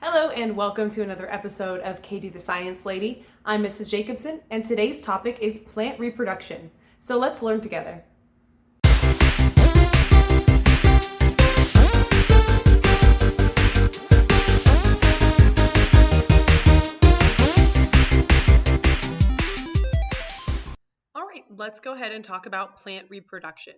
Hello and welcome to another episode of Katie the Science Lady. I'm Mrs. Jacobson and today's topic is plant reproduction. So let's learn together. All right, let's go ahead and talk about plant reproduction.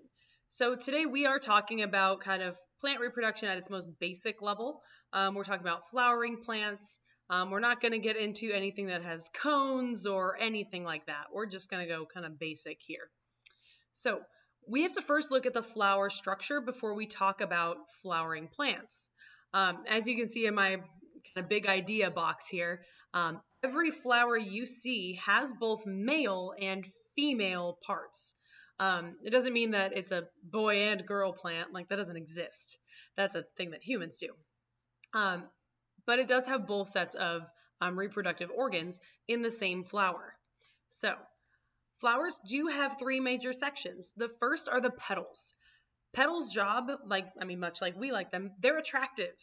So today we are talking about kind of plant reproduction at its most basic level. We're talking about flowering plants. We're not going to get into anything that has cones or anything like that. We're just going to go kind of basic here. So we have to first look at the flower structure before we talk about flowering plants. As you can see in my kind of big idea box here, every flower you see has both male and female parts. It doesn't mean that it's a boy and girl plant, like that doesn't exist. That's a thing that humans do. But it does have both sets of reproductive organs in the same flower. So flowers do have three major sections. The first are the petals. Petals' job, much like we like them, they're attractive.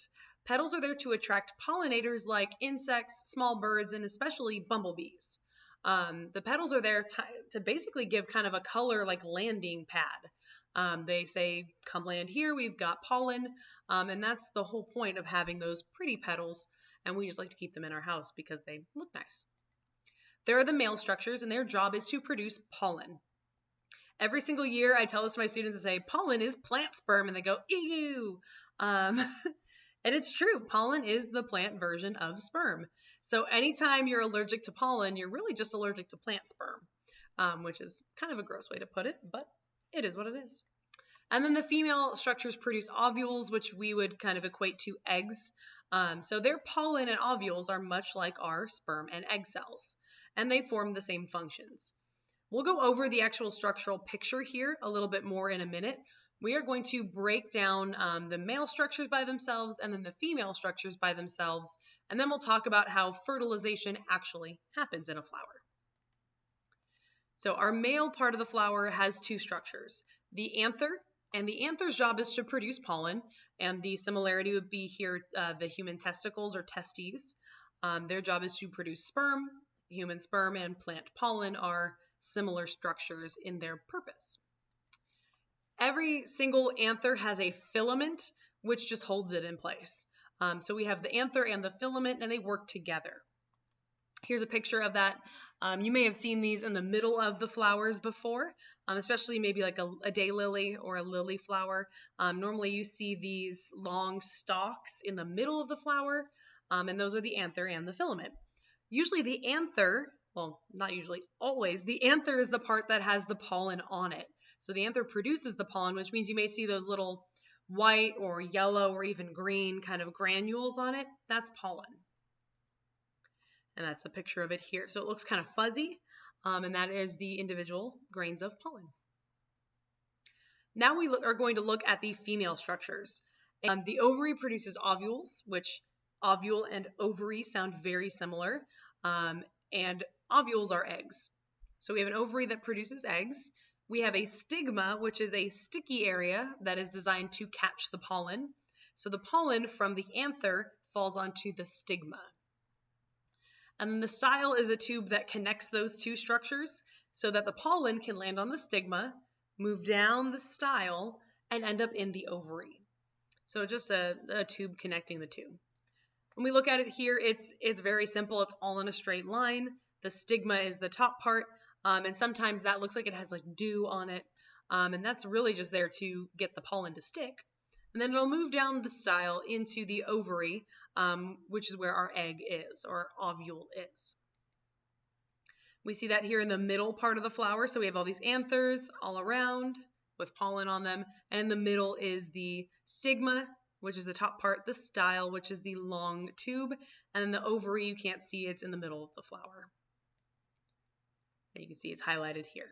Petals are there to attract pollinators like insects, small birds, and especially bumblebees. The petals are there to basically give kind of a color like landing pad. They say, come land here, we've got pollen, and that's the whole point of having those pretty petals, and we just like to keep them in our house because they look nice. There are the male structures, and their job is to produce pollen. Every single year, I tell this to my students and say, pollen is plant sperm, and they go, ew. And it's true, pollen is the plant version of sperm. So anytime you're allergic to pollen, you're really just allergic to plant sperm, which is kind of a gross way to put it, but it is what it is. And then the female structures produce ovules, which we would kind of equate to eggs. So their pollen and ovules are much like our sperm and egg cells, and they form the same functions. We'll go over the actual structural picture here a little bit more in a minute. We are going to break down the male structures by themselves and then the female structures by themselves, and then we'll talk about how fertilization actually happens in a flower. So our male part of the flower has two structures, the anther, and the anther's job is to produce pollen, and the similarity would be here the human testicles or testes. Their job is to produce sperm. Human sperm and plant pollen are similar structures in their purpose. Every single anther has a filament, which just holds it in place. So we have the anther and the filament, and they work together. Here's a picture of that. You may have seen these in the middle of the flowers before, especially maybe like a daylily or a lily flower. Normally you see these long stalks in the middle of the flower, and those are the anther and the filament. Usually the anther, well, not usually, always, the anther is the part that has the pollen on it. So the anther produces the pollen, which means you may see those little white or yellow or even green kind of granules on it. That's pollen. And that's a picture of it here. So it looks kind of fuzzy, and that is the individual grains of pollen. Now we are going to look at the female structures. The ovary produces ovules, which ovule and ovary sound very similar, and ovules are eggs. So we have an ovary that produces eggs. We have a stigma, which is a sticky area that is designed to catch the pollen. So the pollen from the anther falls onto the stigma. And then the style is a tube that connects those two structures so that the pollen can land on the stigma, move down the style, and end up in the ovary. So just a tube connecting the two. When we look at it here, it's very simple. It's all in a straight line. The stigma is the top part, and sometimes that looks like it has like dew on it, and that's really just there to get the pollen to stick. And then it'll move down the style into the ovary, which is where our egg is, or ovule is. We see that here in the middle part of the flower. So we have all these anthers all around with pollen on them, and in the middle is the stigma, which is the top part, the style, which is the long tube, and then the ovary, you can't see, it's in the middle of the flower. And you can see it's highlighted here.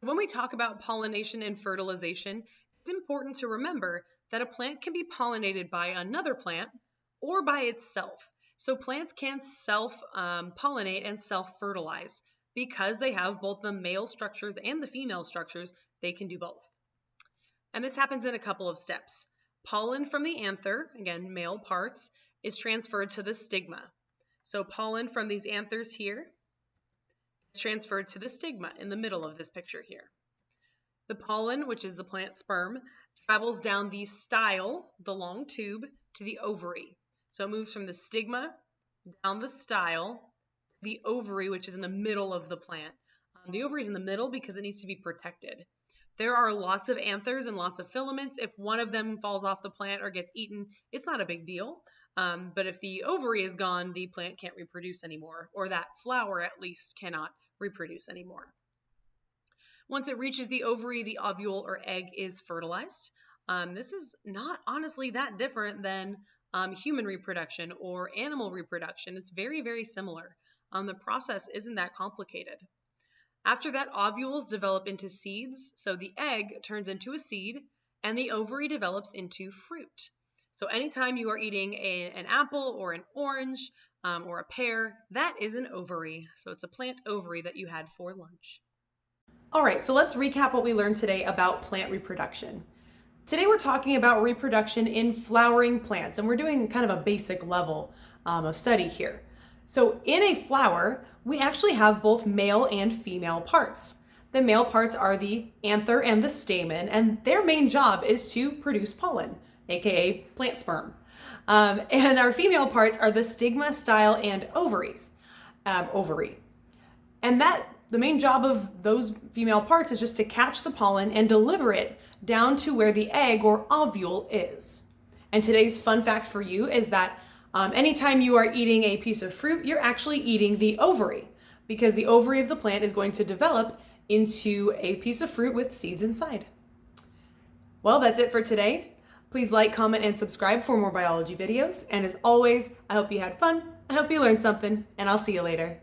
When we talk about pollination and fertilization, it's important to remember that a plant can be pollinated by another plant or by itself. So plants can self-pollinate and self-fertilize. Because they have both the male structures and the female structures, they can do both. And this happens in a couple of steps. Pollen from the anther, again, male parts, is transferred to the stigma. So pollen from these anthers here is transferred to the stigma in the middle of this picture here. The pollen, which is the plant sperm, travels down the style, the long tube, to the ovary. So it moves from the stigma down the style, the ovary, which is in the middle of the plant. The ovary is in the middle because it needs to be protected. There are lots of anthers and lots of filaments. If one of them falls off the plant or gets eaten, it's not a big deal. But if the ovary is gone, the plant can't reproduce anymore, or that flower at least cannot reproduce anymore. Once it reaches the ovary, the ovule or egg is fertilized. This is not honestly that different than human reproduction or animal reproduction. It's very, very similar. The process isn't that complicated. After that, ovules develop into seeds, so the egg turns into a seed, and the ovary develops into fruit. So anytime you are eating an apple or an orange or a pear, that is an ovary. So it's a plant ovary that you had for lunch. All right, so let's recap what we learned today about plant reproduction. Today we're talking about reproduction in flowering plants, and we're doing kind of a basic level of study here. So in a flower, we actually have both male and female parts. The male parts are the anther and the stamen, and their main job is to produce pollen, aka plant sperm. And our female parts are the stigma, style, and ovary. And the main job of those female parts is just to catch the pollen and deliver it down to where the egg or ovule is. And today's fun fact for you is that anytime you are eating a piece of fruit, you're actually eating the ovary, because the ovary of the plant is going to develop into a piece of fruit with seeds inside. Well, that's it for today. Please like, comment, and subscribe for more biology videos. And as always, I hope you had fun, I hope you learned something, and I'll see you later.